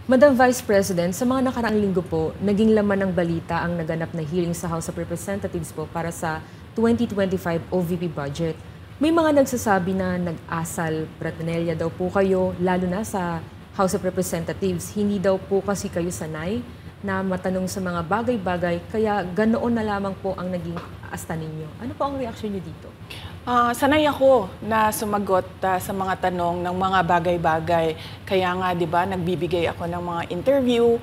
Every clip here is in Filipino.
Madam Vice President, sa mga nakaraang linggo po, naging laman ng balita ang naganap na hearing sa House of Representatives po para sa 2025 OVP budget. May mga nagsasabi na nag-asal Bratanella daw po kayo, lalo na sa House of Representatives. Hindi daw po kasi kayo sanay na matanong sa mga bagay-bagay, kaya ganoon na lamang po ang naging asta ninyo. Ano po ang reaksyon niyo dito? Sanay ako na sumagot sa mga tanong ng mga bagay-bagay. Kaya nga, di ba, nagbibigay ako ng mga interview,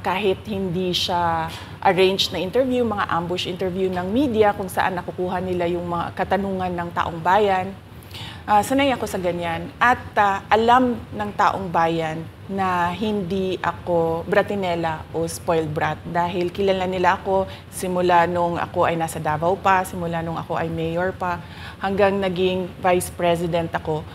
kahit hindi siya arranged na interview, mga ambush interview ng media kung saan nakukuha nila yung mga katanungan ng taong bayan. Sanay ako sa ganyan. At alam ng taong bayan na hindi ako Bratinella o spoiled brat dahil kilala nila ako simula nung ako ay nasa Davao pa, simula nung ako ay mayor pa, hanggang naging vice president ako.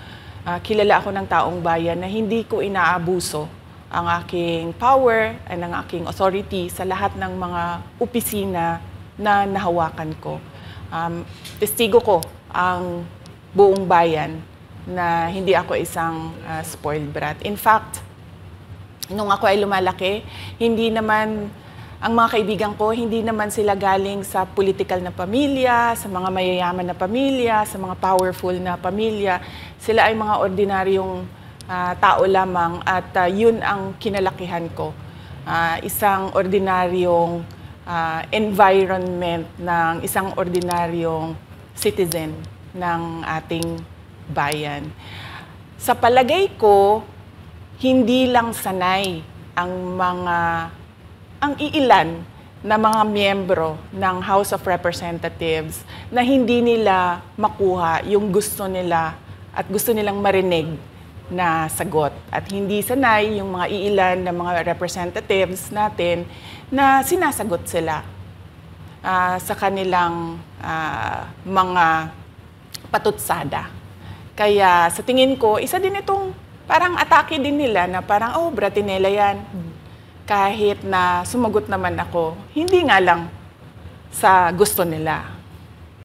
Kilala ako ng taong bayan na hindi ko inaabuso ang aking power at ang aking authority sa lahat ng mga opisina na nahawakan ko. Testigo ko ang buong bayan na hindi ako isang spoiled brat. In fact, nung ako ay lumalaki, hindi naman, ang mga kaibigan ko, hindi naman sila galing sa political na pamilya, sa mga mayayaman na pamilya, sa mga powerful na pamilya. Sila ay mga ordinaryong tao lamang at yun ang kinalakihan ko. Isang ordinaryong environment ng isang ordinaryong citizen ng ating bayan. Sa palagay ko, hindi lang sanay ang iilan na mga miyembro ng House of Representatives na hindi nila makuha yung gusto nila at gusto nilang marinig na sagot. At hindi sanay yung mga iilan na mga representatives natin na sinasagot sila sa kanilang mga patutsada. Kaya sa tingin ko, isa din itong parang atake din nila na parang, oh, Bratinella yan. Kahit na sumagot naman ako, hindi nga lang sa gusto nila.